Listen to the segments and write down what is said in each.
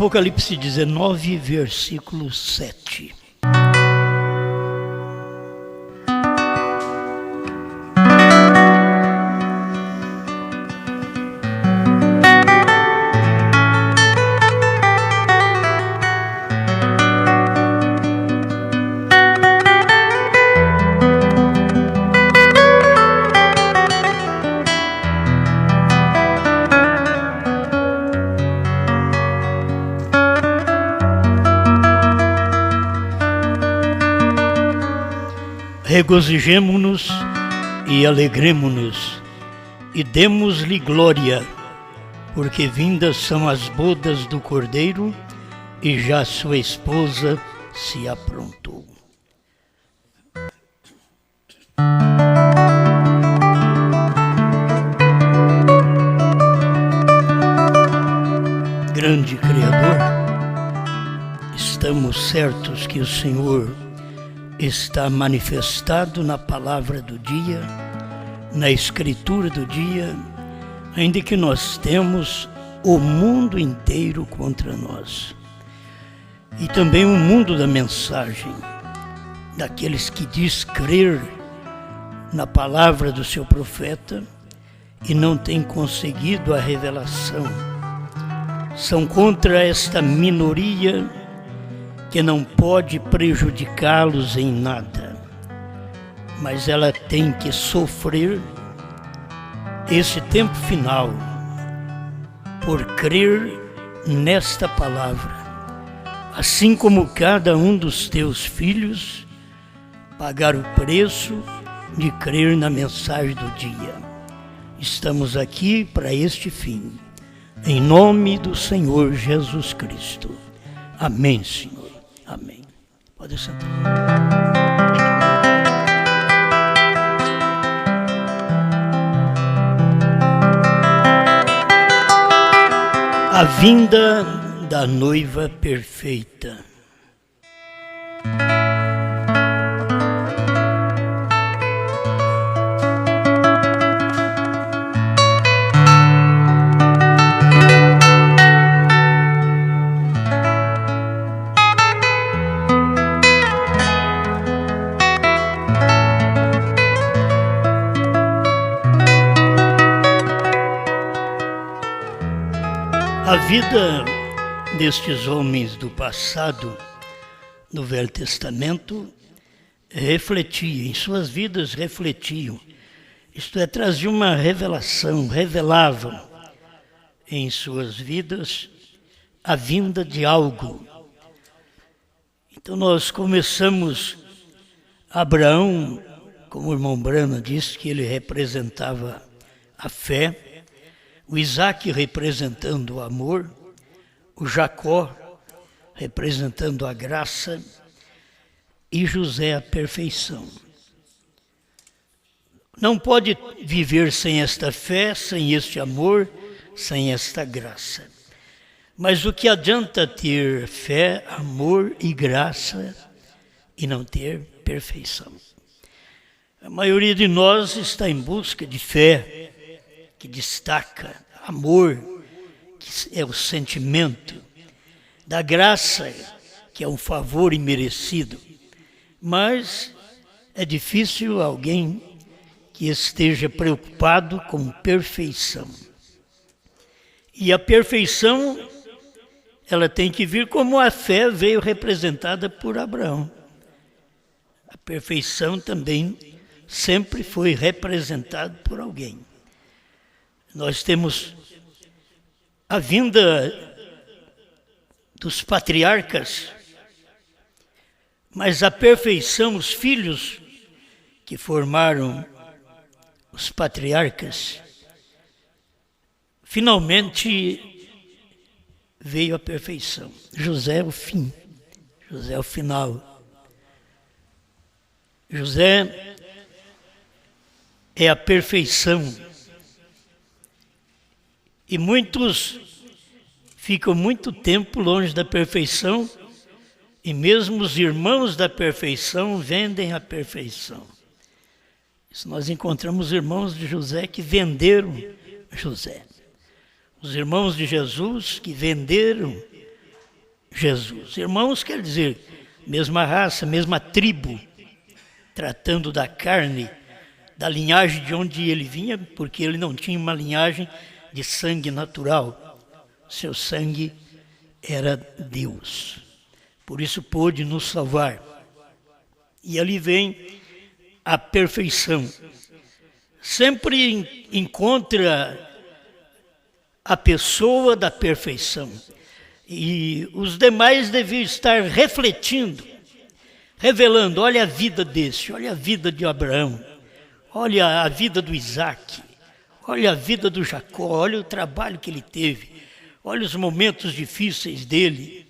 Apocalipse 19, versículo 7. Regozijemo-nos e alegremo-nos e demos-lhe glória, porque vindas são as bodas do Cordeiro e já sua esposa se aprontou. Grande Criador, estamos certos que o Senhor está manifestado na palavra do dia, na escritura do dia, ainda que nós temos o mundo inteiro contra nós. E também o mundo da mensagem, daqueles que diz crer na palavra do seu profeta e não tem conseguido a revelação. São contra esta minoria que não pode prejudicá-los em nada, mas ela tem que sofrer esse tempo final por crer nesta palavra, assim como cada um dos teus filhos pagar o preço de crer na mensagem do dia. Estamos aqui para este fim, em nome do Senhor Jesus Cristo. Amém, Senhor. Amém. Pode sentar. A vinda da noiva perfeita. A vida destes homens do passado, do Velho Testamento, refletia, em suas vidas refletiam, isto é, traziam uma revelação, revelavam em suas vidas a vinda de algo. Então nós começamos, Abraão, como o irmão Brana disse, que ele representava a fé, o Isaac representando o amor, o Jacó representando a graça e José a perfeição. Não pode viver sem esta fé, sem este amor, sem esta graça. Mas o que adianta ter fé, amor e graça e não ter perfeição? A maioria de nós está em busca de fé, que destaca, amor, que é o sentimento, da graça, que é um favor imerecido. Mas é difícil alguém que esteja preocupado com perfeição. E a perfeição, ela tem que vir como a fé veio representada por Abraão. A perfeição também sempre foi representada por alguém. Nós temos a vinda dos patriarcas, mas a perfeição, os filhos que formaram os patriarcas, finalmente veio a perfeição. José é o fim, José é o final. José é a perfeição. E muitos ficam muito tempo longe da perfeição, e mesmo os irmãos da perfeição vendem a perfeição. Isso nós encontramos irmãos de José que venderam José. Os irmãos de Jesus que venderam Jesus. Irmãos quer dizer mesma raça, mesma tribo, tratando da carne, da linhagem de onde ele vinha, porque ele não tinha uma linhagem de sangue natural. Seu sangue era Deus. Por isso pôde nos salvar. E ali vem a perfeição. Sempre encontra a pessoa da perfeição. E os demais deviam estar refletindo, revelando, olha a vida desse, olha a vida de Abraão, olha a vida do Isaac, olha a vida do Jacó, olha o trabalho que ele teve, olha os momentos difíceis dele.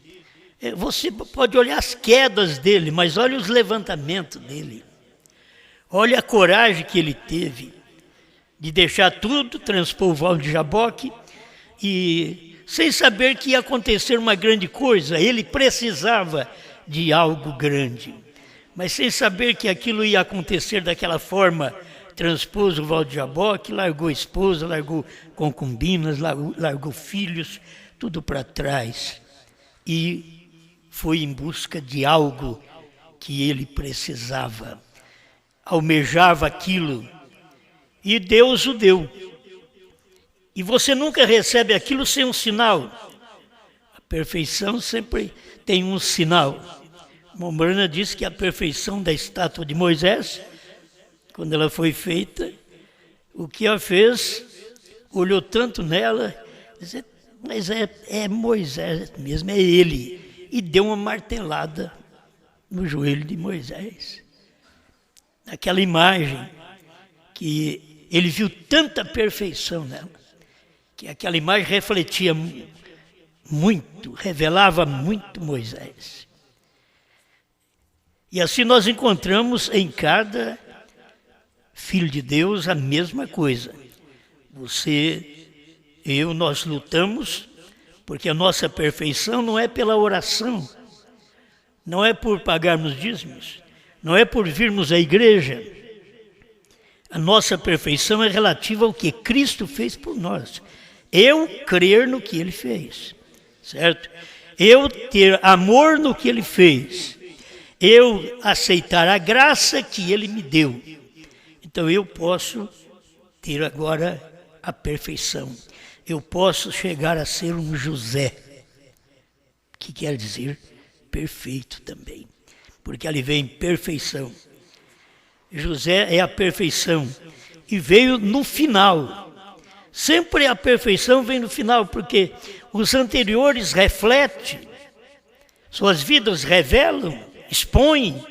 Você pode olhar as quedas dele, mas olha os levantamentos dele. Olha a coragem que ele teve de deixar tudo, transpor o Val de Jaboque e sem saber que ia acontecer uma grande coisa. Ele precisava de algo grande, mas sem saber que aquilo ia acontecer daquela forma, transpôs o Val de Jaboque, largou a esposa, largou concubinas, largou filhos, tudo para trás e foi em busca de algo que ele precisava, almejava aquilo e Deus o deu. E você nunca recebe aquilo sem um sinal. A perfeição sempre tem um sinal. Mombrana diz que a perfeição da estátua de Moisés, quando ela foi feita, o que ela fez, olhou tanto nela, disse, mas é Moisés mesmo, é ele. E deu uma martelada no joelho de Moisés. Aquela imagem que ele viu tanta perfeição nela, que aquela imagem refletia muito, revelava muito Moisés. E assim nós encontramos em cada filho de Deus a mesma coisa. Você, eu, nós lutamos, porque a nossa perfeição não é pela oração, não é por pagarmos dízimos, não é por virmos à igreja. A nossa perfeição é relativa ao que Cristo fez por nós. Eu crer no que Ele fez, certo? Eu ter amor no que Ele fez. Eu aceitar a graça que Ele me deu. Então eu posso ter agora a perfeição. Eu posso chegar a ser um José, que quer dizer perfeito também, porque ali vem perfeição. José é a perfeição e veio no final. Sempre a perfeição vem no final, porque os anteriores refletem, suas vidas revelam, expõem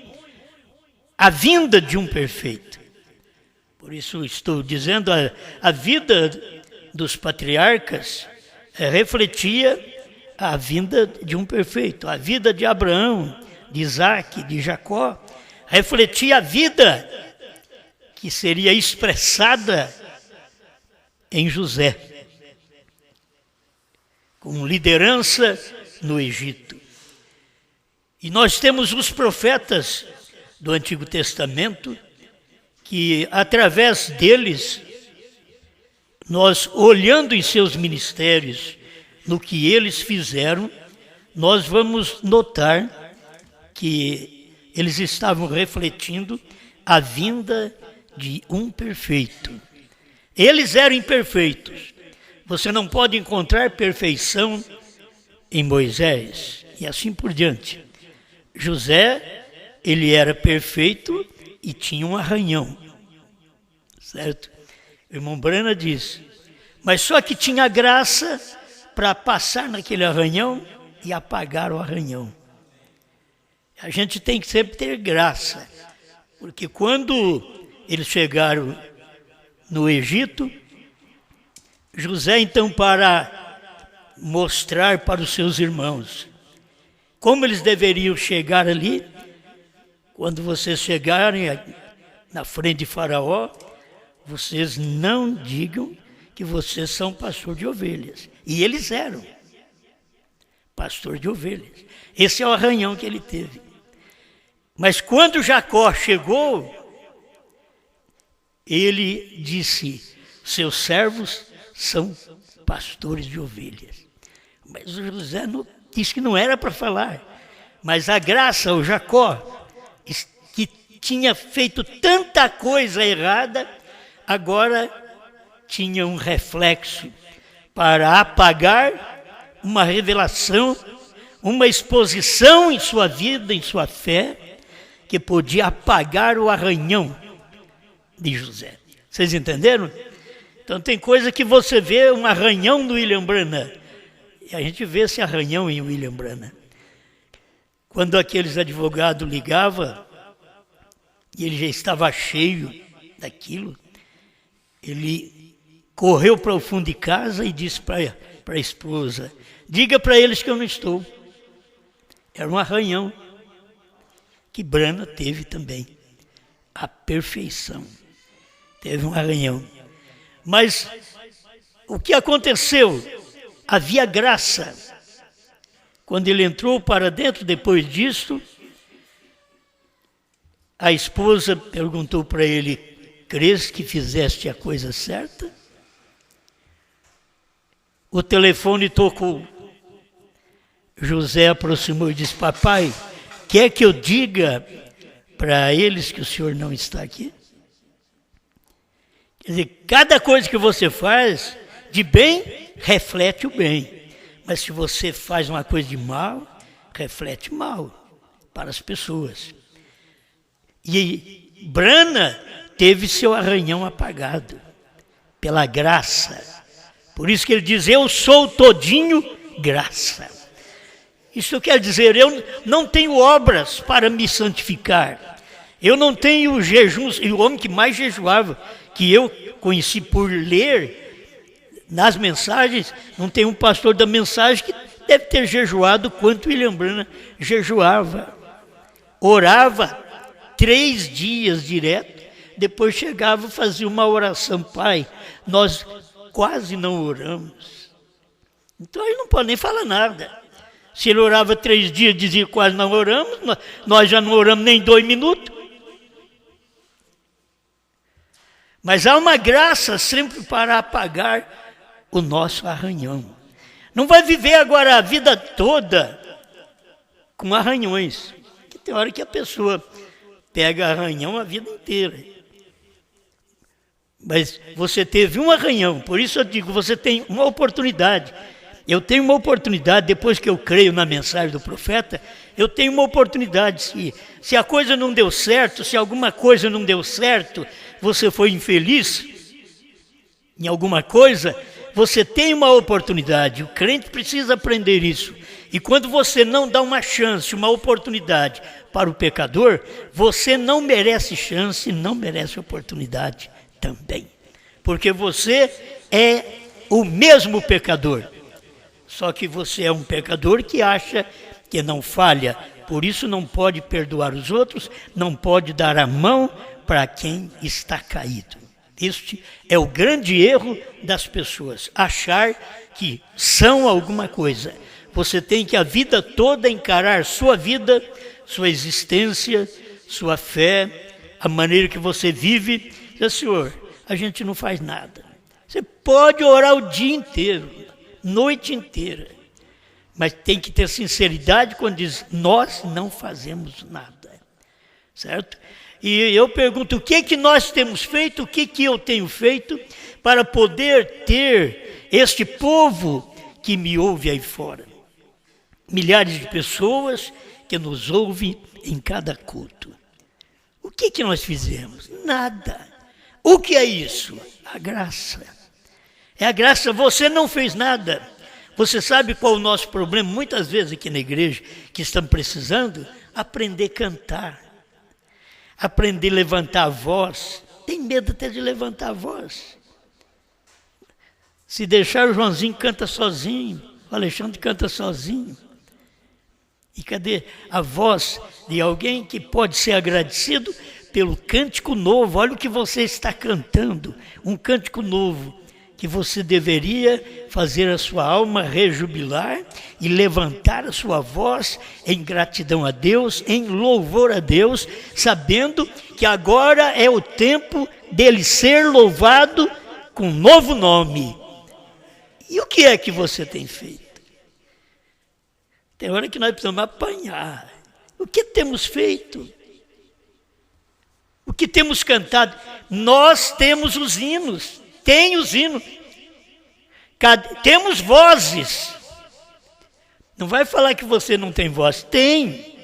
a vinda de um perfeito. Por isso estou dizendo, a vida dos patriarcas refletia a vinda de um perfeito. A vida de Abraão, de Isaac, de Jacó, refletia a vida que seria expressada em José, com liderança no Egito. E nós temos os profetas do Antigo Testamento, que através deles, nós olhando em seus ministérios, no que eles fizeram, nós vamos notar que eles estavam refletindo a vinda de um perfeito. Eles eram imperfeitos. Você não pode encontrar perfeição em Moisés e assim por diante. José, ele era perfeito e tinha um arranhão, certo? O irmão Brana diz, mas só que tinha graça para passar naquele arranhão e apagar o arranhão. A gente tem que sempre ter graça, porque quando eles chegaram no Egito, José então, para mostrar para os seus irmãos como eles deveriam chegar ali, quando vocês chegarem na frente de Faraó, vocês não digam que vocês são pastor de ovelhas. E eles eram pastor de ovelhas. Esse é o arranhão que ele teve. Mas quando Jacó chegou, ele disse, seus servos são pastores de ovelhas. Mas o José disse que não era para falar. Mas a graça, o Jacó, que tinha feito tanta coisa errada, agora tinha um reflexo para apagar uma revelação, uma exposição em sua vida, em sua fé, que podia apagar o arranhão de José. Vocês entenderam? Então tem coisa que você vê um arranhão no William Branham, e a gente vê esse arranhão em William Branham. Quando aqueles advogados ligavam, e ele já estava cheio daquilo, ele correu para o fundo de casa e disse para a esposa: diga para eles que eu não estou. Era um arranhão que Branham teve também. A perfeição. Teve um arranhão. Mas o que aconteceu? Havia graça. Quando ele entrou para dentro, depois disso, a esposa perguntou para ele: crês que fizeste a coisa certa? O telefone tocou. José aproximou e disse: papai, quer que eu diga para eles que o senhor não está aqui? Quer dizer, cada coisa que você faz de bem, reflete o bem. Mas se você faz uma coisa de mal, reflete mal para as pessoas. E Branham teve seu arranhão apagado pela graça. Por isso que ele diz: eu sou todinho graça. Isso quer dizer, eu não tenho obras para me santificar. Eu não tenho jejuns. E o homem que mais jejuava, que eu conheci por ler nas mensagens, não tem um pastor da mensagem que deve ter jejuado quanto William Branham jejuava. Orava 3 dias direto, depois chegava e fazia uma oração: pai, nós quase não oramos. Então ele não pode nem falar nada. Se ele orava 3 dias, dizia quase não oramos, nós já não oramos nem 2 minutos. Mas há uma graça sempre para apagar o nosso arranhão. Não vai viver agora a vida toda com arranhões. Porque tem hora que a pessoa pega arranhão a vida inteira. Mas você teve um arranhão, por isso eu digo, você tem uma oportunidade. Eu tenho uma oportunidade, depois que eu creio na mensagem do profeta, eu tenho uma oportunidade. Se a coisa não deu certo, se alguma coisa não deu certo, você foi infeliz em alguma coisa, você tem uma oportunidade. O crente precisa aprender isso. E quando você não dá uma chance, uma oportunidade para o pecador, você não merece chance, não merece oportunidade também. Porque você é o mesmo pecador. Só que você é um pecador que acha que não falha, por isso não pode perdoar os outros, não pode dar a mão para quem está caído. Este é o grande erro das pessoas, achar que são alguma coisa. Você tem que a vida toda encarar sua vida, sua existência, sua fé, a maneira que você vive. Diz: Senhor, a gente não faz nada. Você pode orar o dia inteiro, noite inteira, mas tem que ter sinceridade quando diz: nós não fazemos nada, certo? E eu pergunto: o que nós temos feito, o que eu tenho feito para poder ter este povo que me ouve aí fora? Milhares de pessoas que nos ouvem em cada culto. O que nós fizemos? Nada. O que é isso? A graça. É a graça. Você não fez nada. Você sabe qual é o nosso problema? Muitas vezes aqui na igreja, que estamos precisando aprender a cantar, aprender a levantar a voz. Tem medo até de levantar a voz. Se deixar, o Joãozinho canta sozinho, o Alexandre canta sozinho. E cadê a voz de alguém que pode ser agradecido pelo cântico novo? Olha o que você está cantando, um cântico novo, que você deveria fazer a sua alma rejubilar e levantar a sua voz em gratidão a Deus, em louvor a Deus, sabendo que agora é o tempo dele ser louvado com um novo nome. E o que é que você tem feito? Tem hora que nós precisamos apanhar. O que temos feito? O que temos cantado? Nós temos os hinos. Tem os hinos. Temos vozes. Não vai falar que você não tem voz. Tem.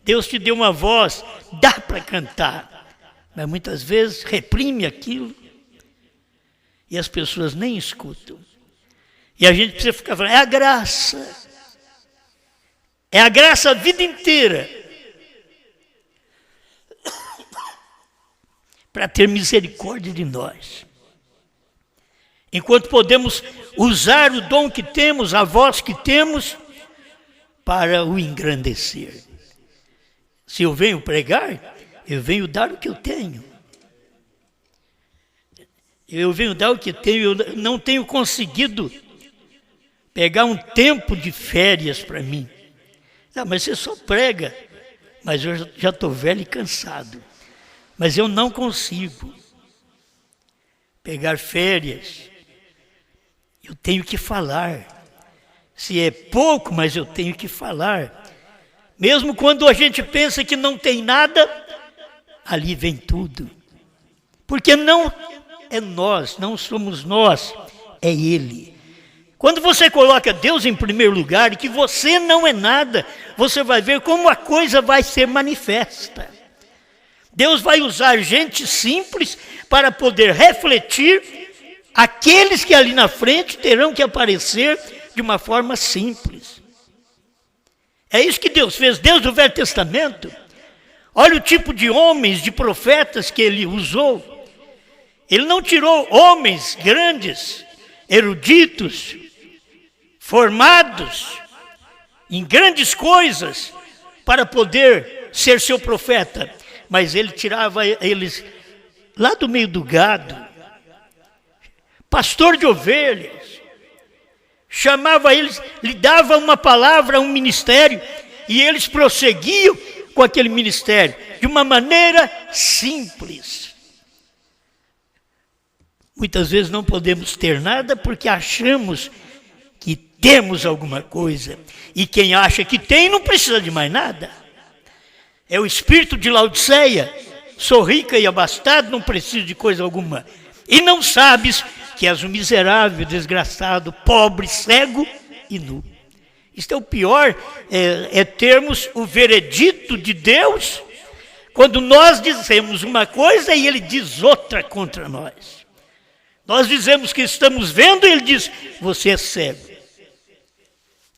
Deus te deu uma voz. Dá para cantar. Mas muitas vezes reprime aquilo. E as pessoas nem escutam. E a gente precisa ficar falando, é a graça. É a graça a vida inteira. Para ter misericórdia de nós. Enquanto podemos usar o dom que temos, a voz que temos, para o engrandecer. Se eu venho pregar, eu venho dar o que eu tenho. Eu venho dar o que tenho, eu não tenho conseguido pegar um tempo de férias para mim. Ah, mas você só prega. Mas eu já estou velho e cansado. Mas eu não consigo pegar férias. Eu tenho que falar. Se é pouco, mas eu tenho que falar. Mesmo quando a gente pensa que não tem nada, ali vem tudo. Porque não é nós, não somos nós, é Ele. Quando você coloca Deus em primeiro lugar e que você não é nada, você vai ver como a coisa vai ser manifesta. Deus vai usar gente simples para poder refletir aqueles que ali na frente terão que aparecer de uma forma simples. É isso que Deus fez, Deus do Velho Testamento. Olha o tipo de homens, de profetas que Ele usou. Ele não tirou homens grandes, eruditos, formados em grandes coisas para poder ser seu profeta. Mas Ele tirava eles lá do meio do gado, pastor de ovelhas, chamava eles, lhe dava uma palavra, um ministério, e eles prosseguiam com aquele ministério, de uma maneira simples. Muitas vezes não podemos ter nada porque achamos que temos alguma coisa, e quem acha que tem não precisa de mais nada. É o espírito de Laodiceia, sou rica e abastada, não preciso de coisa alguma. E não sabes que és um miserável, desgraçado, pobre, cego e nu. Isto é o pior, é termos o veredito de Deus, quando nós dizemos uma coisa e Ele diz outra contra nós. Nós dizemos que estamos vendo e Ele diz, você é cego.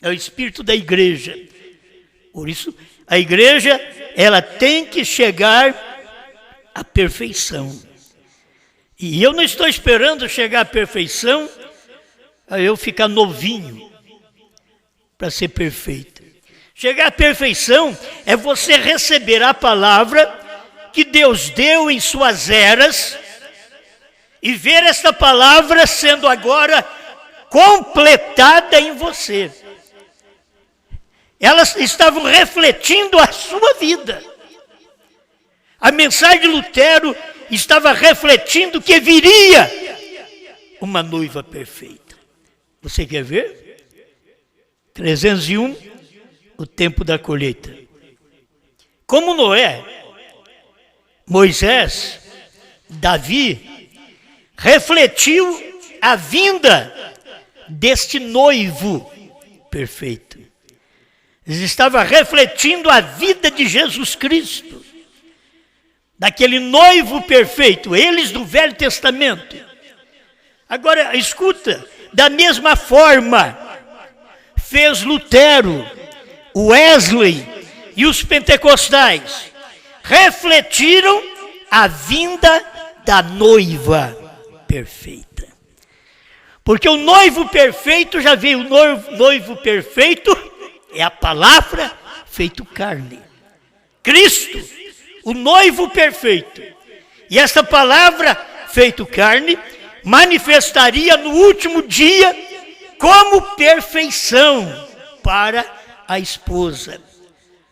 É o espírito da igreja. Por isso, a igreja, ela tem que chegar à perfeição. E eu não estou esperando chegar à perfeição, a eu ficar novinho, para ser perfeito. Chegar à perfeição é você receber a palavra que Deus deu em suas eras e ver esta palavra sendo agora completada em você. Elas estavam refletindo a sua vida. A mensagem de Lutero estava refletindo que viria uma noiva perfeita. Você quer ver? 301, o tempo da colheita. Como Noé, Moisés, Davi, refletiu a vinda deste noivo perfeito. Eles estavam refletindo a vida de Jesus Cristo, daquele noivo perfeito, eles do Velho Testamento. Agora, escuta, da mesma forma, fez Lutero, Wesley e os pentecostais, refletiram a vinda da noiva perfeita. Porque o noivo perfeito, já veio o noivo perfeito, é a palavra feito carne. Cristo, o noivo perfeito. E essa palavra feito carne manifestaria no último dia como perfeição para a esposa.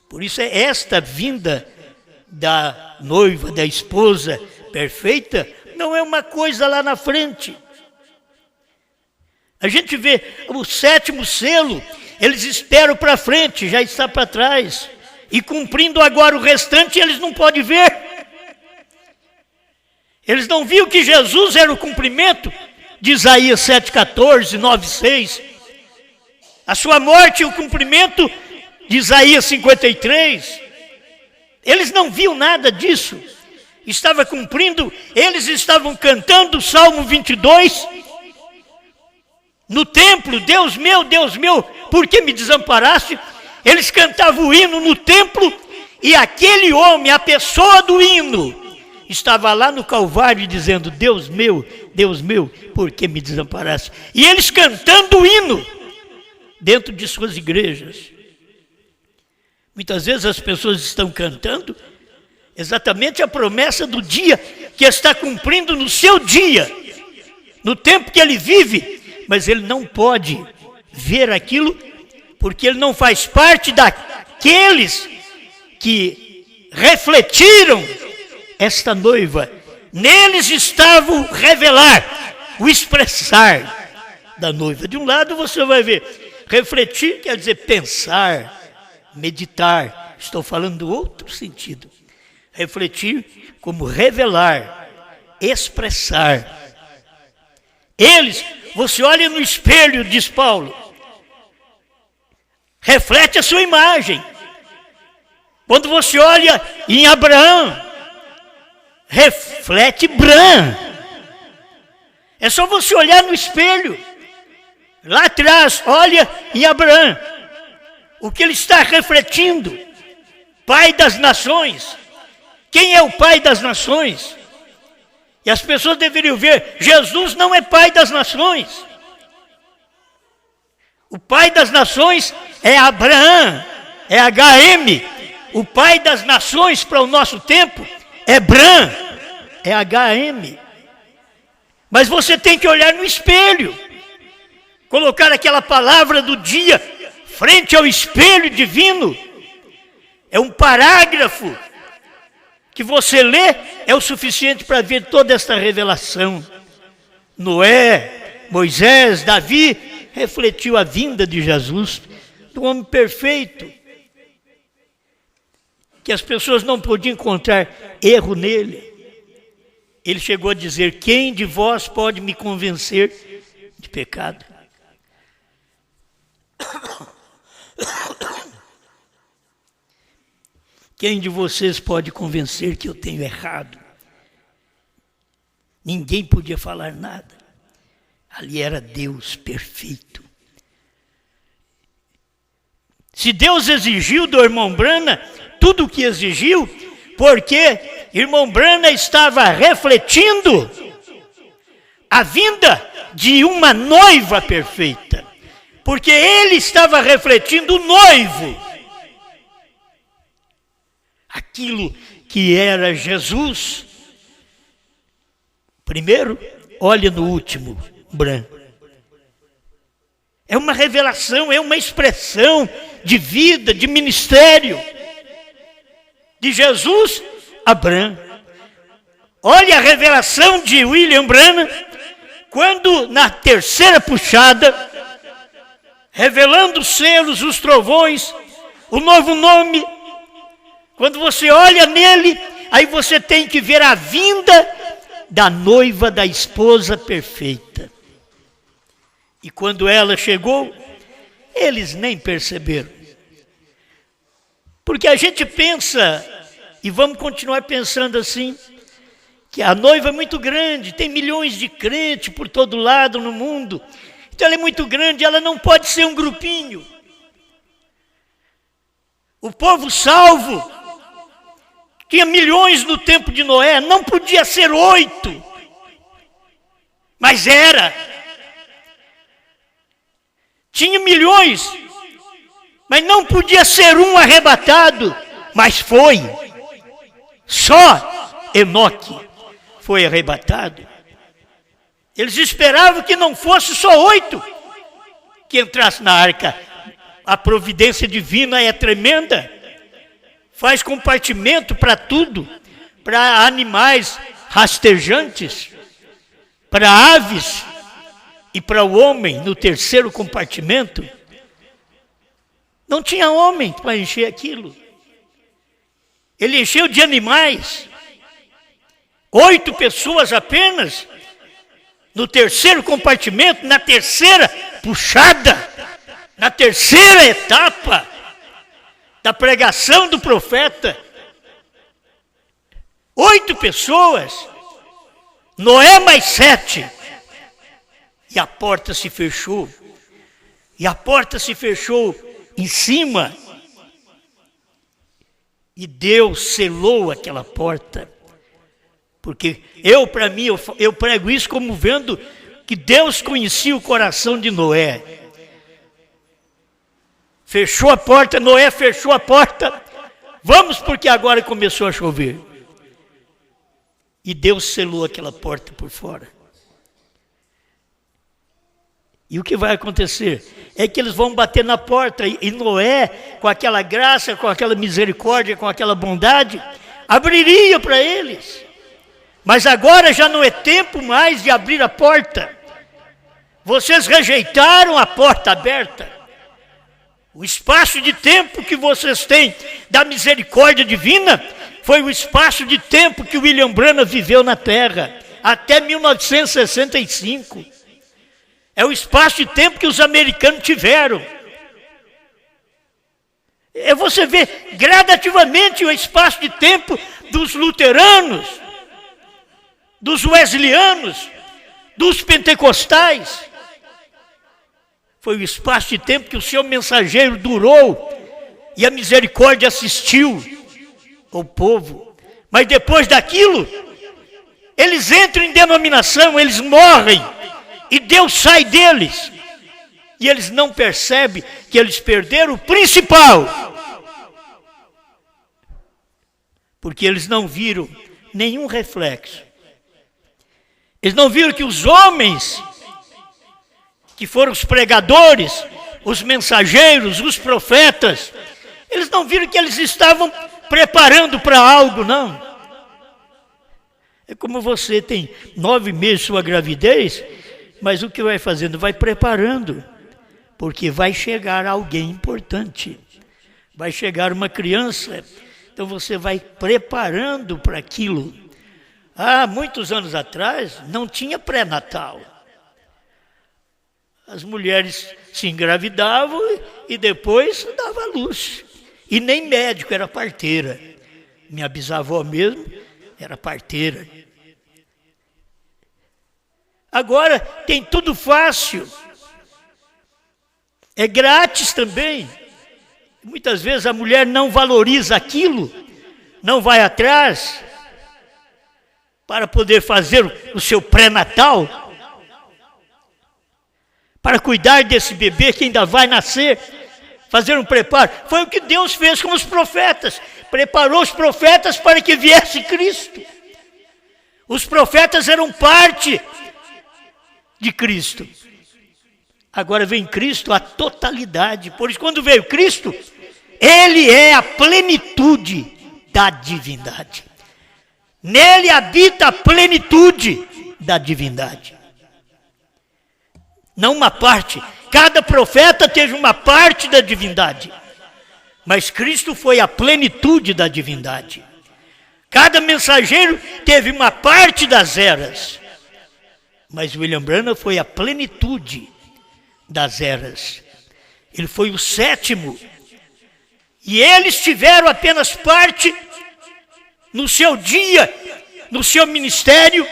Por isso é esta vinda da noiva, da esposa perfeita, não é uma coisa lá na frente. A gente vê o sétimo selo, eles esperam para frente, já está para trás. E cumprindo agora o restante, eles não podem ver. Eles não viram que Jesus era o cumprimento de Isaías 7,14, 9,6. A sua morte e o cumprimento de Isaías 53. Eles não viram nada disso. Estava cumprindo, eles estavam cantando o Salmo 22. No templo, Deus meu, por que me desamparaste? Eles cantavam o hino no templo e aquele homem, a pessoa do hino, estava lá no Calvário dizendo, Deus meu, por que me desamparaste? E eles cantando o hino dentro de suas igrejas. Muitas vezes as pessoas estão cantando exatamente a promessa do dia que está cumprindo no seu dia, no tempo que ele vive, mas ele não pode ver aquilo porque ele não faz parte daqueles que refletiram esta noiva. Neles estava o revelar, o expressar da noiva. De um lado você vai ver, refletir quer dizer pensar, meditar. Estou falando do outro sentido. Refletir como revelar, expressar. Eles, você olha no espelho, diz Paulo, reflete a sua imagem. Quando você olha em Abraão, reflete Bran. É só você olhar no espelho. Lá atrás, olha em Abraão. O que ele está refletindo? Pai das nações. Quem é o pai das nações? E as pessoas deveriam ver, Jesus não é pai das nações. O pai das nações é Abraão, é HM. O pai das nações para o nosso tempo é Bran, é HM. Mas você tem que olhar no espelho, colocar aquela palavra do dia frente ao espelho divino. É um parágrafo que você lê, é o suficiente para ver toda esta revelação. Noé, Moisés, Davi refletiu a vinda de Jesus, do homem perfeito, que as pessoas não podiam encontrar erro nele. Ele chegou a dizer, quem de vós pode me convencer de pecado? Quem de vocês pode convencer que eu tenho errado? Ninguém podia falar nada. Ali era Deus perfeito. Se Deus exigiu do irmão Brana tudo o que exigiu, porque irmão Brana estava refletindo a vinda de uma noiva perfeita. Porque ele estava refletindo o noivo. Aquilo que era Jesus. Primeiro, olha no último, Bran. É uma revelação, é uma expressão de vida, de ministério. De Jesus a Bran. Olha a revelação de William Branham, quando na terceira puxada, revelando os selos, os trovões, o novo nome. Quando você olha nele, aí você tem que ver a vinda da noiva, da esposa perfeita. E quando ela chegou, eles nem perceberam. Porque a gente pensa, e vamos continuar pensando assim, que a noiva é muito grande, tem milhões de crentes por todo lado no mundo. Então ela é muito grande, ela não pode ser um grupinho. O povo salvo tinha milhões no tempo de Noé, não podia ser 8, mas era. Tinha milhões, mas não podia ser um arrebatado, mas foi. Só Enoque foi arrebatado. Eles esperavam que não fosse só 8 que entrasse na arca. A providência divina é tremenda. Faz compartimento para tudo, para animais rastejantes, para aves e para o homem no terceiro compartimento. Não tinha homem para encher aquilo. Ele encheu de animais. 8 pessoas apenas. No terceiro compartimento, na terceira puxada, na terceira etapa da pregação do profeta. 8 pessoas. Noé mais 7. E a porta se fechou. E a porta se fechou em cima. E Deus selou aquela porta. Porque para mim, eu prego isso como vendo que Deus conhecia o coração de Noé. Fechou a porta, Noé fechou a porta. Vamos, porque agora começou a chover. E Deus selou aquela porta por fora. E o que vai acontecer? É que eles vão bater na porta. E Noé, com aquela graça, com aquela misericórdia, com aquela bondade, abriria para eles. Mas agora já não é tempo mais de abrir a porta. Vocês rejeitaram a porta aberta. O espaço de tempo que vocês têm da misericórdia divina foi o espaço de tempo que William Branham viveu na Terra, até 1965. É o espaço de tempo que os americanos tiveram. Você vê gradativamente o espaço de tempo dos luteranos, dos wesleyanos, dos pentecostais. Foi o espaço de tempo que o seu mensageiro durou e a misericórdia assistiu ao povo. Mas depois daquilo, eles entram em denominação, eles morrem e Deus sai deles. E eles não percebem que eles perderam o principal. Porque eles não viram nenhum reflexo. Eles não viram que os homens que foram os pregadores, os mensageiros, os profetas, eles não viram que eles estavam preparando para algo, não. É como você tem 9 meses de sua gravidez, mas o que vai fazendo? Vai preparando, porque vai chegar alguém importante, vai chegar uma criança, então você vai preparando para aquilo. Há muitos anos atrás, não tinha pré-natal. As mulheres se engravidavam e depois davam à luz. E nem médico, era parteira. Minha bisavó mesmo era parteira. Agora tem tudo fácil. É grátis também. Muitas vezes a mulher não valoriza aquilo, não vai atrás para poder fazer o seu pré-natal, para cuidar desse bebê que ainda vai nascer, fazer um preparo. Foi o que Deus fez com os profetas. Preparou os profetas para que viesse Cristo. Os profetas eram parte de Cristo. Agora vem Cristo, a totalidade. Por isso, quando veio Cristo, Ele é a plenitude da divindade. Nele habita a plenitude da divindade. Não uma parte. Cada profeta teve uma parte da divindade. Mas Cristo foi a plenitude da divindade. Cada mensageiro teve uma parte das eras. Mas William Branham foi a plenitude das eras. Ele foi o 7º. E eles tiveram apenas parte no seu dia, no seu ministério,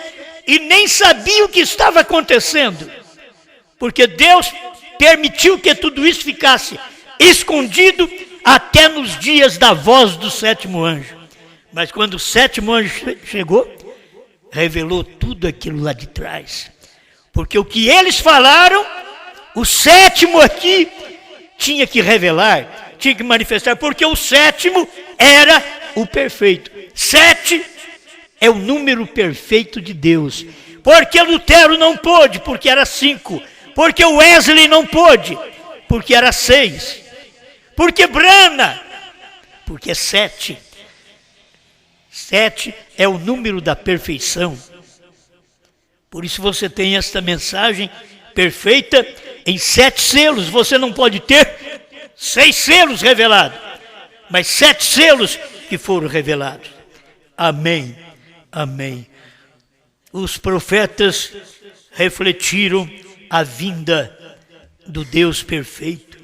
e nem sabiam o que estava acontecendo. Porque Deus permitiu que tudo isso ficasse escondido até nos dias da voz do 7º anjo. Mas quando o 7º anjo chegou, revelou tudo aquilo lá de trás. Porque o que eles falaram, o 7º aqui tinha que revelar, tinha que manifestar, porque o 7º era o perfeito. 7 é o número perfeito de Deus. Porque Lutero não pôde, porque era 5. Porque Wesley não pôde, porque era 6. Porque Branham, porque é 7. 7 é o número da perfeição. Por isso você tem esta mensagem perfeita em 7 selos. Você não pode ter 6 selos revelados, mas 7 selos que foram revelados. Amém, amém. Os profetas refletiram a vinda do Deus perfeito.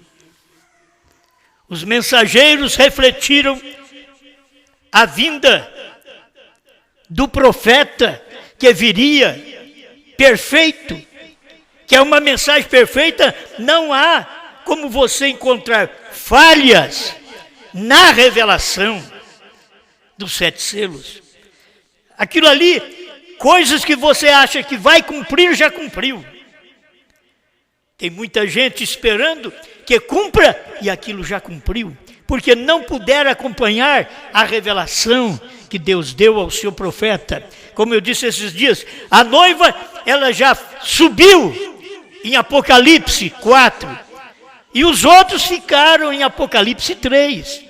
Os mensageiros refletiram a vinda do profeta que viria perfeito, que é uma mensagem perfeita. Não há como você encontrar falhas na revelação dos 7 selos. Aquilo ali, coisas que você acha que vai cumprir, já cumpriu. Tem muita gente esperando que cumpra e aquilo já cumpriu, porque não puderam acompanhar a revelação que Deus deu ao seu profeta. Como eu disse esses dias, a noiva, ela já subiu em Apocalipse 4, e os outros ficaram em Apocalipse 3.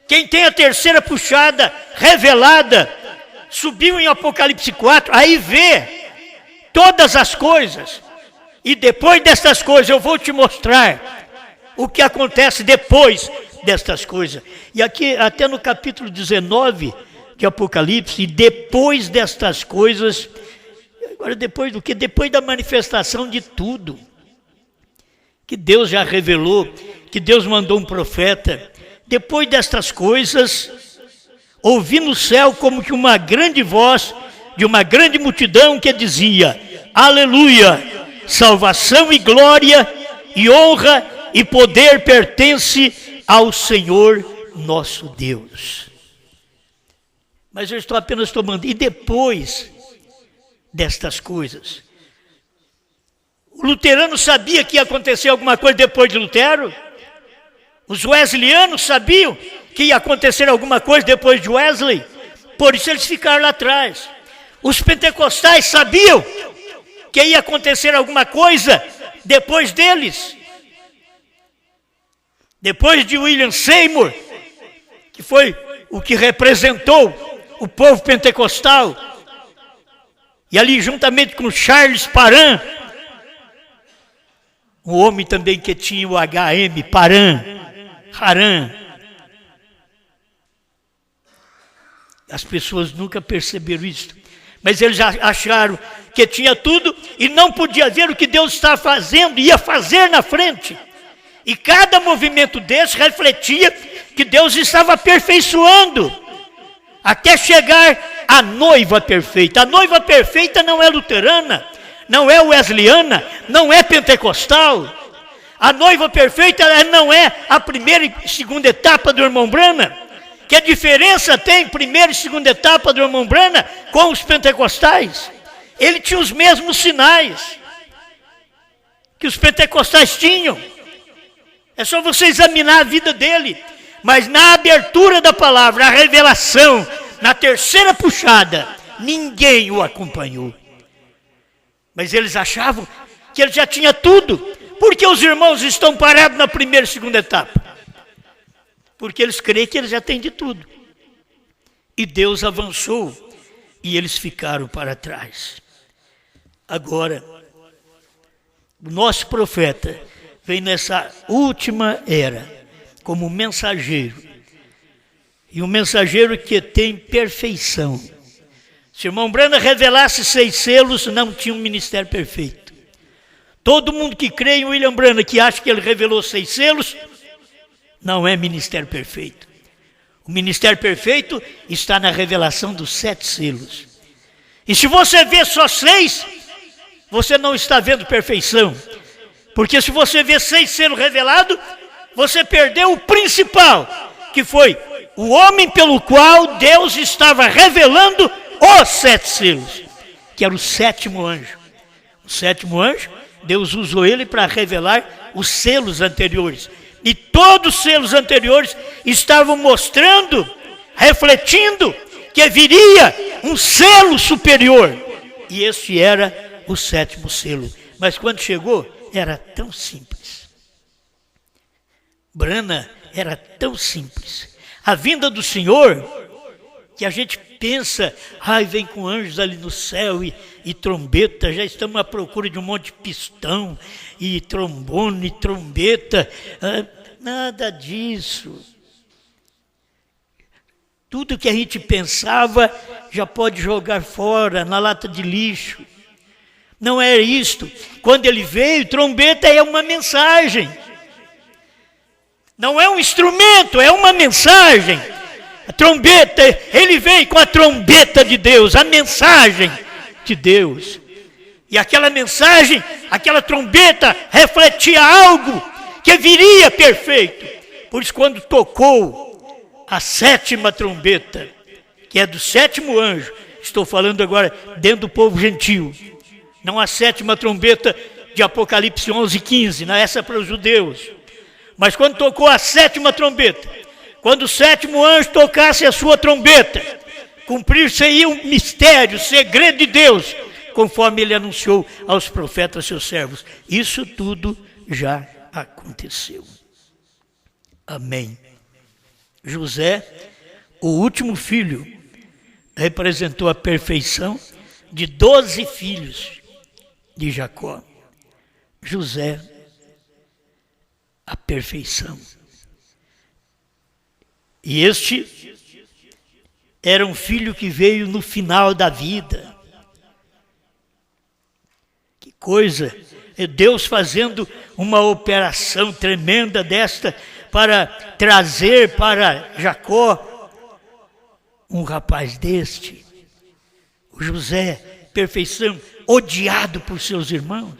Quem tem a terceira puxada revelada, subiu em Apocalipse 4, aí vê todas as coisas. E depois destas coisas eu vou te mostrar o que acontece depois destas coisas. E aqui até no capítulo 19 de Apocalipse, e depois destas coisas, agora depois do que? Depois da manifestação de tudo, que Deus já revelou, que Deus mandou um profeta. Depois destas coisas, ouvi no céu como que uma grande voz de uma grande multidão que dizia: aleluia! Salvação e glória e honra e poder pertence ao Senhor nosso Deus. Mas eu estou apenas tomando. E depois destas coisas, o luterano sabia que ia acontecer alguma coisa depois de Lutero? Os wesleyanos sabiam que ia acontecer alguma coisa depois de Wesley? Por isso eles ficaram lá atrás. Os pentecostais sabiam que ia acontecer alguma coisa depois deles. Depois de William Seymour, que foi o que representou o povo pentecostal, e ali juntamente com Charles Parham, um homem também que tinha o HM, Haram. As pessoas nunca perceberam isso, mas eles já acharam que tinha tudo e não podia ver o que Deus estava fazendo, ia fazer na frente. E cada movimento desse refletia que Deus estava aperfeiçoando, até chegar à noiva perfeita. A noiva perfeita não é luterana, não é wesleyana, não é pentecostal. A noiva perfeita não é a primeira e segunda etapa do irmão Branham. Que diferença tem primeira e segunda etapa do irmão Branham com os pentecostais? Ele tinha os mesmos sinais que os pentecostais tinham. É só você examinar a vida dele. Mas na abertura da palavra, a revelação, na terceira puxada, ninguém o acompanhou. Mas eles achavam que ele já tinha tudo. Por que os irmãos estão parados na primeira e segunda etapa? Porque eles creem que eles já têm de tudo. E Deus avançou e eles ficaram para trás. Agora, o nosso profeta vem nessa última era como mensageiro. E um mensageiro que tem perfeição. Se o irmão Branham revelasse 6 selos, não tinha um ministério perfeito. Todo mundo que crê em William Branham, que acha que ele revelou 6 selos, não é ministério perfeito. O ministério perfeito está na revelação dos 7 selos. E se você vê só 6, você não está vendo perfeição. Porque se você vê 6 selos revelados, você perdeu o principal, que foi o homem pelo qual Deus estava revelando os 7 selos, que era o 7º anjo. O 7º anjo, Deus usou ele para revelar os selos anteriores. E todos os selos anteriores estavam mostrando, refletindo, que viria um selo superior. E esse era o 7º selo. Mas quando chegou, era tão simples. Branham era tão simples. A vinda do Senhor, que a gente pensa, vem com anjos ali no céu e trombeta, já estamos à procura de um monte de pistão, e trombone, e trombeta. Nada disso. Tudo que a gente pensava já pode jogar fora, na lata de lixo. Não é isto. Quando ele veio, trombeta é uma mensagem. Não é um instrumento, é uma mensagem. A trombeta, ele veio com a trombeta de Deus, a mensagem de Deus. E aquela mensagem, aquela trombeta refletia algo que viria perfeito. Por isso, quando tocou a sétima trombeta, que é do sétimo anjo, estou falando agora dentro do povo gentil, não a sétima trombeta de Apocalipse 11:15, não é essa para os judeus, mas quando tocou a sétima trombeta, quando o sétimo anjo tocasse a sua trombeta, cumprir-se-ia um mistério, segredo de Deus, conforme ele anunciou aos profetas seus servos. Isso tudo já aconteceu. Amém. José, o último filho, representou a perfeição de 12 filhos de Jacó. José, a perfeição. E este era um filho que veio no final da vida. Que coisa! É Deus fazendo uma operação tremenda desta para trazer para Jacó um rapaz deste. O José, perfeição, odiado por seus irmãos.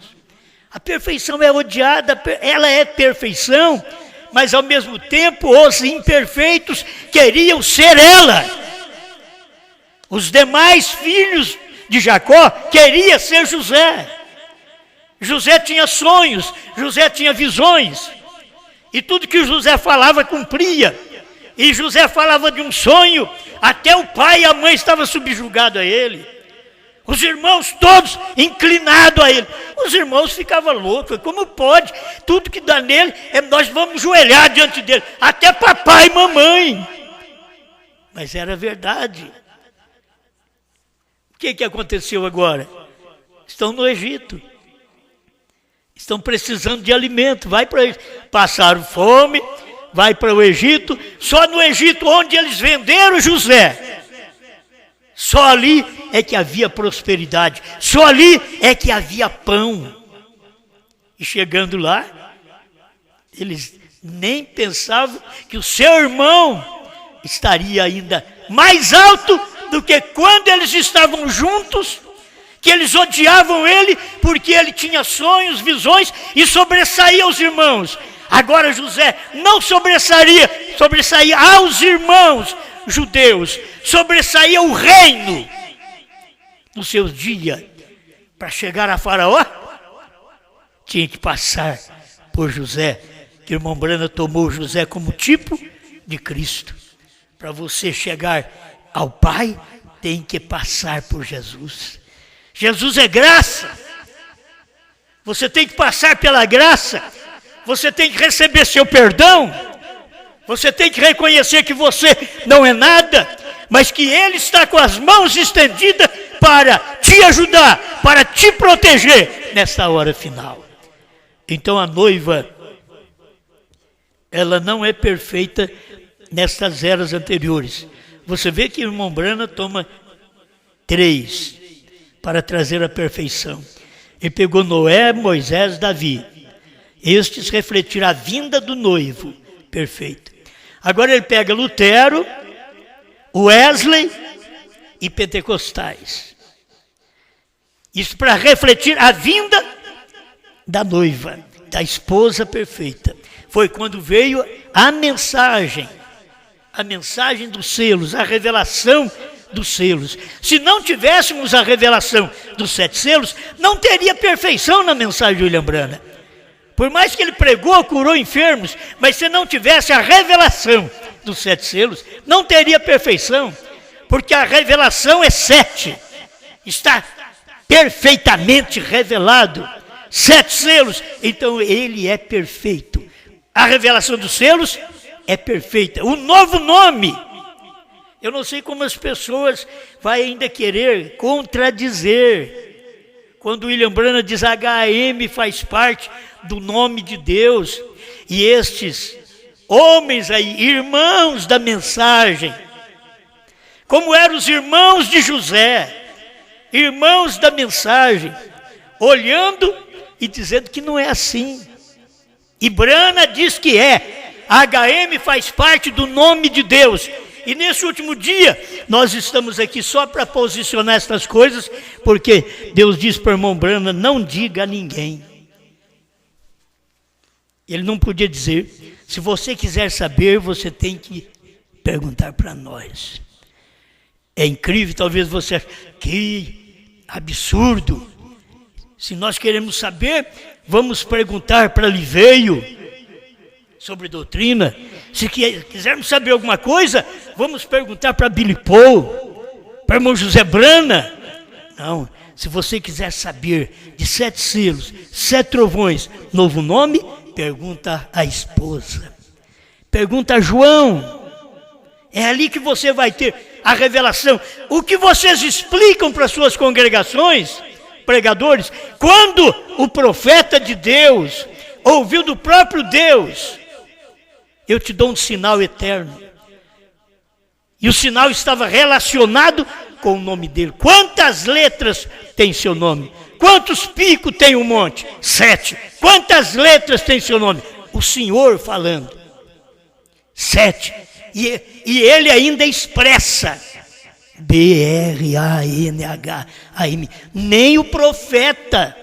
A perfeição é odiada, ela é perfeição, mas ao mesmo tempo os imperfeitos queriam ser ela. Os demais filhos de Jacó queriam ser José. José tinha sonhos, José tinha visões. E tudo que José falava cumpria. E José falava de um sonho, até o pai e a mãe estavam subjugados a ele. Os irmãos todos inclinados a ele. Os irmãos ficavam loucos, como pode? Tudo que dá nele, nós vamos joelhar diante dele. Até papai e mamãe. Mas era verdade. O que aconteceu agora? Estão no Egito. Estão precisando de alimento, vai para eles. Passaram fome, vai para o Egito. Só no Egito, onde eles venderam José, só ali é que havia prosperidade, só ali é que havia pão. E chegando lá, eles nem pensavam que o seu irmão estaria ainda mais alto do que quando eles estavam juntos, que eles odiavam ele porque ele tinha sonhos, visões e sobressaía aos irmãos. Agora José não sobressaía aos irmãos judeus, sobressaía o reino. Nos seus dias, para chegar a Faraó, tinha que passar por José, que o irmão Brana tomou José como tipo de Cristo. Para você chegar ao Pai, tem que passar por Jesus. Jesus é graça. Você tem que passar pela graça. Você tem que receber seu perdão. Você tem que reconhecer que você não é nada, mas que Ele está com as mãos estendidas para te ajudar, para te proteger nesta hora final. Então a noiva, ela não é perfeita nestas eras anteriores. Você vê que o irmão Brana toma 3 para trazer a perfeição. Ele pegou Noé, Moisés, Davi. Estes refletiram a vinda do noivo perfeito. Agora ele pega Lutero, Wesley e Pentecostais. Isso para refletir a vinda da noiva, da esposa perfeita. Foi quando veio a mensagem dos selos, a revelação dos selos. Se não tivéssemos a revelação dos 7 selos, não teria perfeição na mensagem de William Branham. Por mais que ele pregou, curou enfermos, mas se não tivesse a revelação dos 7 selos, não teria perfeição, porque a revelação é 7, está perfeitamente revelado, 7 selos, então ele é perfeito. A revelação dos selos é perfeita. O novo nome, eu não sei como as pessoas vão ainda querer contradizer. Quando William Branham diz HM faz parte do nome de Deus, e estes homens aí, irmãos da mensagem, como eram os irmãos de José, irmãos da mensagem, olhando e dizendo que não é assim. E Brana diz que é. A HM faz parte do nome de Deus. E nesse último dia, nós estamos aqui só para posicionar essas coisas, porque Deus diz para o irmão Brana, não diga a ninguém. Ele não podia dizer, se você quiser saber, você tem que perguntar para nós. É incrível, talvez você ache, que absurdo. Se nós queremos saber, vamos perguntar para Liveio sobre doutrina. Se quisermos saber alguma coisa, vamos perguntar para Billy Paul, para irmão José Brana. Não, se você quiser saber de 7 selos, 7 trovões, novo nome, pergunta à esposa. Pergunta a João. É ali que você vai ter a revelação. O que vocês explicam para suas congregações, pregadores, quando o profeta de Deus ouviu do próprio Deus, eu te dou um sinal eterno. E o sinal estava relacionado com o nome dele. Quantas letras tem seu nome? Quantos picos tem um monte? 7. Quantas letras tem seu nome? O Senhor falando. 7. E ele ainda expressa. B-R-A-N-H-A-M. Nem o profeta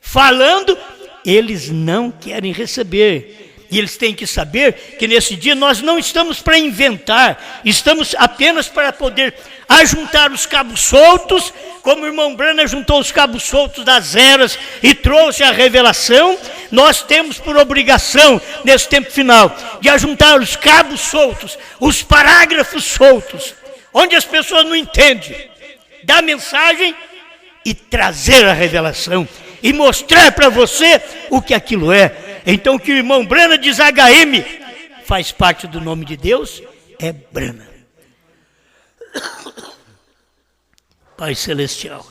falando, eles não querem receber. E eles têm que saber que nesse dia nós não estamos para inventar, estamos apenas para poder ajuntar os cabos soltos, como o irmão Brana juntou os cabos soltos das eras e trouxe a revelação. Nós temos por obrigação, nesse tempo final, de ajuntar os cabos soltos, os parágrafos soltos, onde as pessoas não entendem da mensagem, e trazer a revelação e mostrar para você o que aquilo é. Então o que o irmão Brana diz, HM, faz parte do nome de Deus, é Brana. Pai Celestial,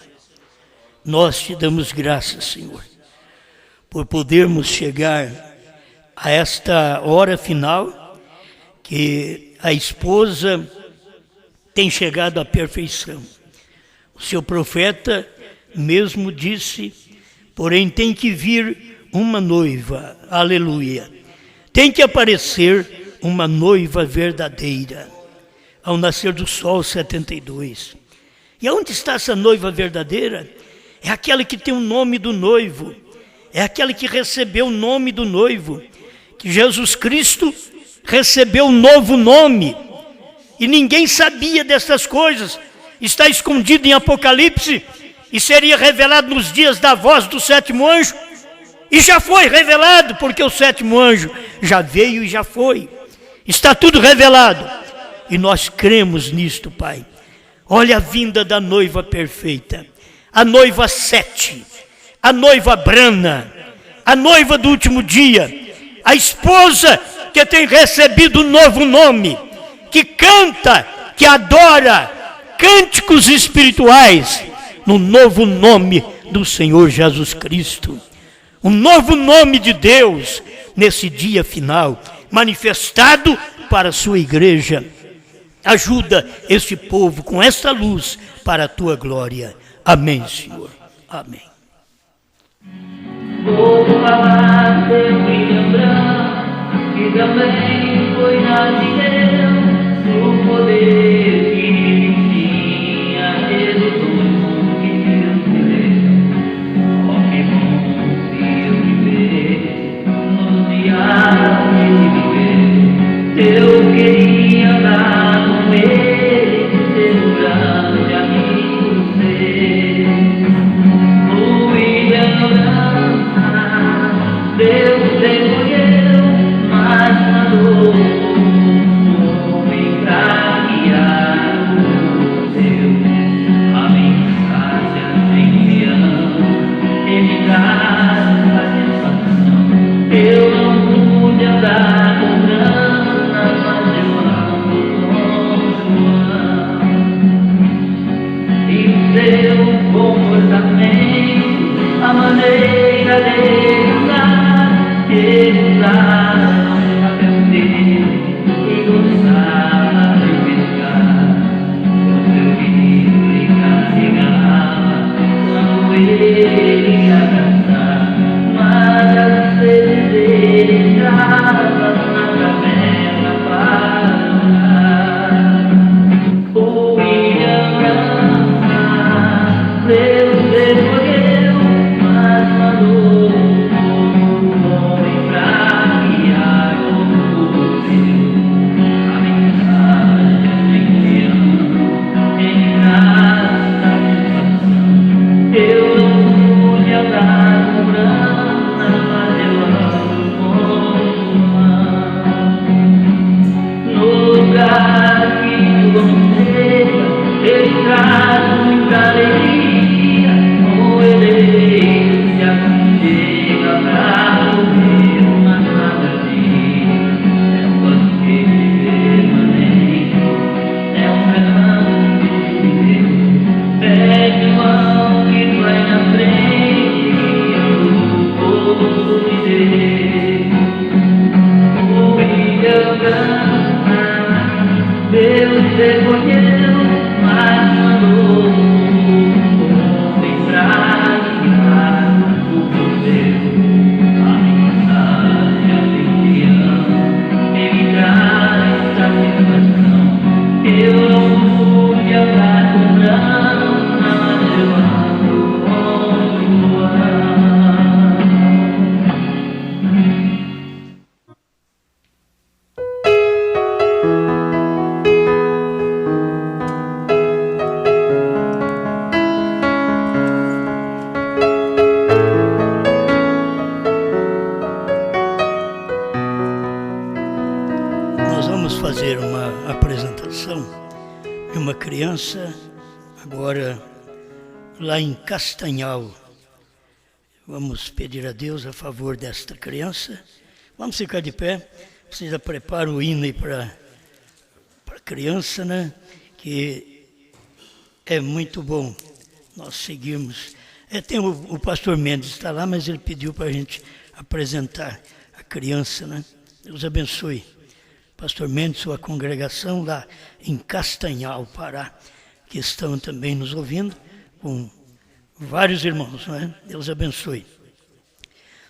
nós te damos graças, Senhor, por podermos chegar a esta hora final, que a esposa tem chegado à perfeição. O seu profeta mesmo disse, porém tem que vir uma noiva, aleluia. Tem que aparecer uma noiva verdadeira, ao nascer do sol 72. E aonde está essa noiva verdadeira? É aquela que tem o nome do noivo, é aquela que recebeu o nome do noivo, que Jesus Cristo recebeu um novo nome, e ninguém sabia dessas coisas. Está escondido em Apocalipse, e seria revelado nos dias da voz do 7º anjo, e já foi revelado, porque o 7º anjo já veio e já foi. Está tudo revelado, e nós cremos nisto, Pai. Olha a vinda da noiva perfeita, a noiva 7, a noiva Brana, a noiva do último dia, a esposa que tem recebido um novo nome, que canta, que adora, cânticos espirituais, no novo nome do Senhor Jesus Cristo. Um novo nome de Deus, nesse dia final, manifestado para a sua igreja. Ajuda este povo com esta luz para a tua glória. Amém, Senhor. Amém. Vou falar seu brilho branco, que também foi na de Deus, o poder que tinha Jesus que Deus me deu. Oh, que bom se eu viver nos dias de viver. Eu queria andar com ele, ser um grande amigo seu. Deus escolheu, mas mandou um homem pra guiar o criança, agora lá em Castanhal. Vamos pedir a Deus a favor desta criança. Vamos ficar de pé. Vocês já preparam o hino aí para a criança, né? Que é muito bom nós seguirmos. Tem o pastor Mendes, está lá, mas ele pediu para a gente apresentar a criança, né? Deus abençoe. Pastor Mendes, sua congregação lá em Castanhal, Pará, que estão também nos ouvindo, com vários irmãos, né? Deus abençoe.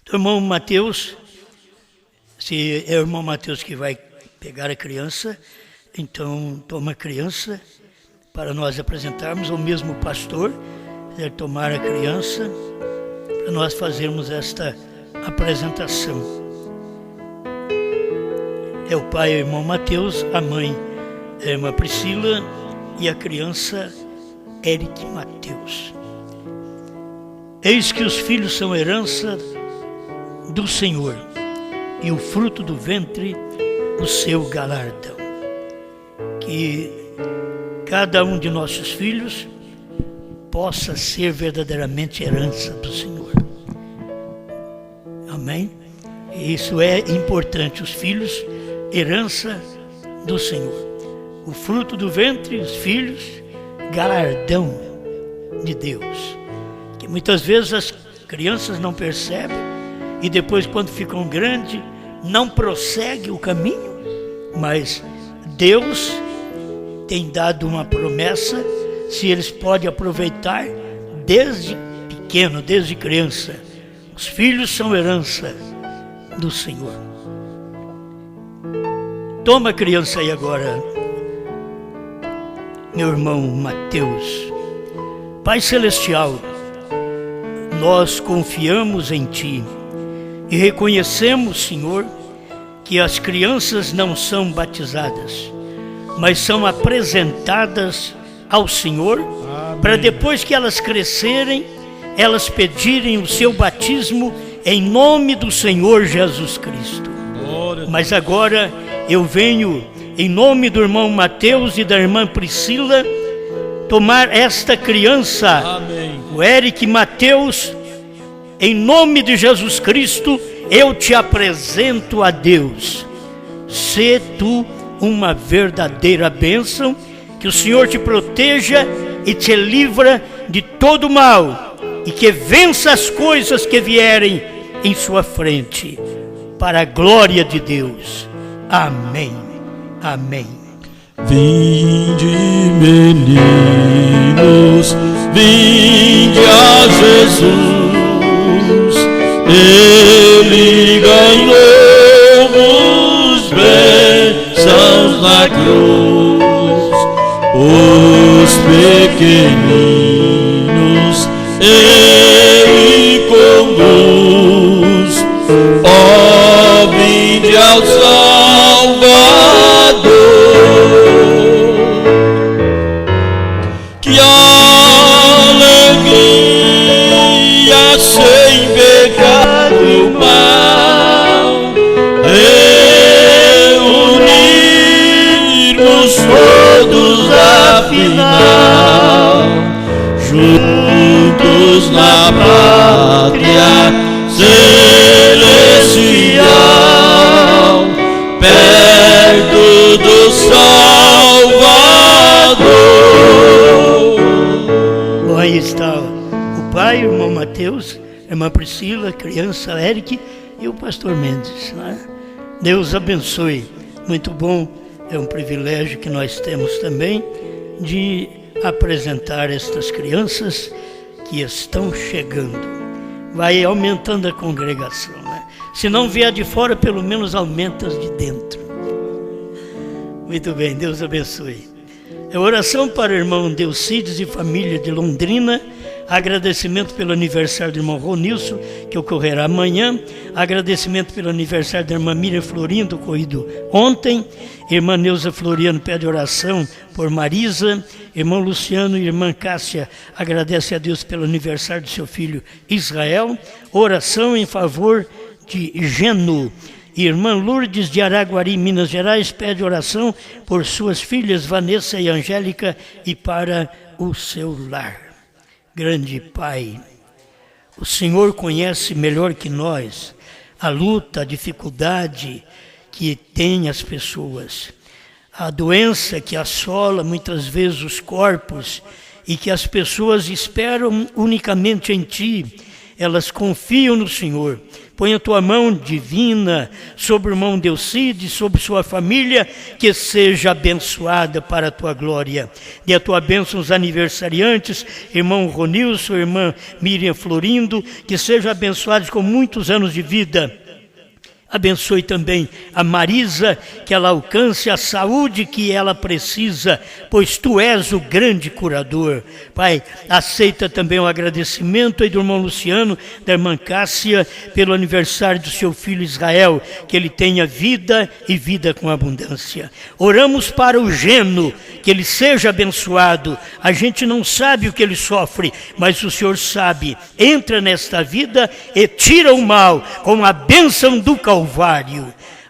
Então, irmão Mateus, se é o irmão Mateus que vai pegar a criança, então toma a criança para nós apresentarmos, ou mesmo o pastor quiser tomar a criança para nós fazermos esta apresentação. É o pai, o irmão Mateus, a mãe é a irmã Priscila e a criança Eric Mateus. Eis que os filhos são herança do Senhor e o fruto do ventre o seu galardão. Que cada um de nossos filhos possa ser verdadeiramente herança do Senhor. Amém? E isso é importante, os filhos, herança do Senhor. O fruto do ventre, os filhos, galardão de Deus. Que muitas vezes as crianças não percebem e depois, quando ficam grandes, não prosseguem o caminho, mas Deus tem dado uma promessa, se eles podem aproveitar desde pequeno, desde criança. Os filhos são herança do Senhor. Toma a criança aí agora, meu irmão Mateus. Pai Celestial, nós confiamos em Ti e reconhecemos, Senhor, que as crianças não são batizadas, mas são apresentadas ao Senhor, para depois que elas crescerem, elas pedirem o seu batismo em nome do Senhor Jesus Cristo. Mas agora eu venho, em nome do irmão Mateus e da irmã Priscila, tomar esta criança, amém, o Eric Mateus, em nome de Jesus Cristo, eu te apresento a Deus. Sê tu uma verdadeira bênção, que o Senhor te proteja e te livra de todo mal, e que vença as coisas que vierem em sua frente, para a glória de Deus. Amém. Amém. Vinde, meninos, vinde a Jesus, Ele ganhou-vos bênçãos na cruz. Os pequeninos Ele conduz, ó, vinde ao Salvador. Que alegria sem pecado e mal, reunirmos todos afinal, juntos na pátria celestial, perto do Salvador. Bom, aí está o pai, o irmão Mateus, a irmã Priscila, a criança Eric e o pastor Mendes, né? Deus abençoe. Muito bom, é um privilégio que nós temos também de apresentar estas crianças que estão chegando. Vai aumentando a congregação, né? Se não vier de fora, pelo menos aumenta as de dentro. Muito bem, Deus abençoe. É oração para o irmão Delcides e família de Londrina. Agradecimento pelo aniversário do irmão Ronilson, que ocorrerá amanhã. Agradecimento pelo aniversário da irmã Miriam Florindo, ocorrido ontem. Irmã Neuza Floriano pede oração por Marisa. Irmão Luciano e irmã Cássia agradece a Deus pelo aniversário do seu filho Israel. Oração em favor de Geno. Irmã Lourdes de Araguari, Minas Gerais, pede oração por suas filhas Vanessa e Angélica e para o seu lar. Grande Pai, o Senhor conhece melhor que nós a luta, a dificuldade que tem as pessoas, a doença que assola muitas vezes os corpos e que as pessoas esperam unicamente em Ti. Elas confiam no Senhor. Põe a Tua mão divina sobre o irmão Delcide, sobre sua família, que seja abençoada para a Tua glória. Dê a Tua bênção aos aniversariantes, irmão Ronilson, irmã Miriam Florindo, que sejam abençoados com muitos anos de vida. Abençoe também a Marisa, que ela alcance a saúde que ela precisa, pois Tu és o grande curador. Pai, aceita também o agradecimento aí do irmão Luciano, da irmã Cássia, pelo aniversário do seu filho Israel, que ele tenha vida e vida com abundância. Oramos para o Geno, que ele seja abençoado. A gente não sabe o que ele sofre, mas o Senhor sabe. Entra nesta vida e tira o mal com a bênção do Calvário.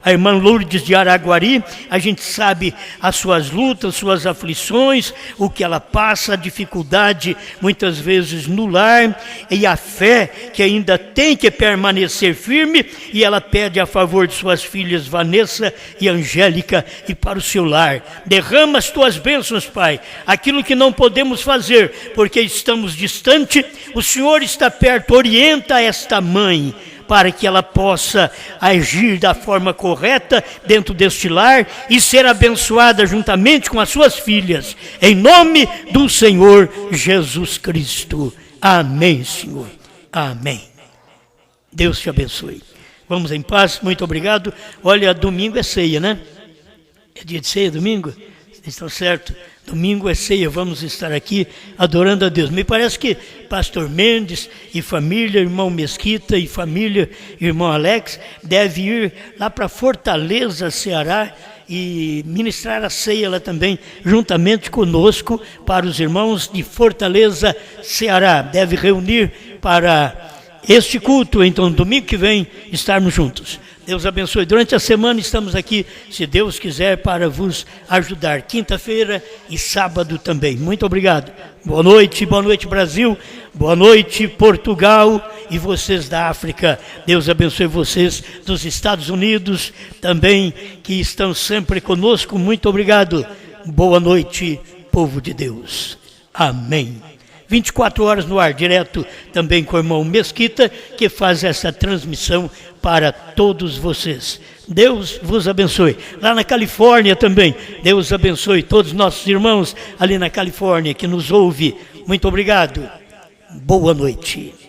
A irmã Lourdes de Araguari, a gente sabe as suas lutas, suas aflições, o que ela passa, a dificuldade muitas vezes no lar e a fé que ainda tem que permanecer firme, e ela pede a favor de suas filhas Vanessa e Angélica e para o seu lar. Derrama as Tuas bênçãos, Pai, aquilo que não podemos fazer porque estamos distante, o Senhor está perto. Orienta esta mãe para que ela possa agir da forma correta dentro deste lar e ser abençoada juntamente com as suas filhas, em nome do Senhor Jesus Cristo. Amém, Senhor. Amém. Deus te abençoe. Vamos em paz, muito obrigado. Olha, domingo é ceia, né? É dia de ceia, domingo? Estão certo? Domingo é ceia, vamos estar aqui adorando a Deus. Me parece que pastor Mendes e família, irmão Mesquita e família, irmão Alex, deve ir lá para Fortaleza, Ceará, e ministrar a ceia lá também, juntamente conosco, para os irmãos de Fortaleza, Ceará. Deve reunir para este culto, então, domingo que vem, estarmos juntos. Deus abençoe. Durante a semana estamos aqui, se Deus quiser, para vos ajudar. Quinta-feira e sábado também. Muito obrigado. Boa noite Brasil. Boa noite Portugal e vocês da África. Deus abençoe vocês dos Estados Unidos também, que estão sempre conosco. Muito obrigado. Boa noite, povo de Deus. Amém. 24 horas no ar, direto também com o irmão Mesquita, que faz essa transmissão para todos vocês. Deus vos abençoe. Lá na Califórnia também, Deus abençoe todos os nossos irmãos ali na Califórnia que nos ouve. Muito obrigado. Boa noite.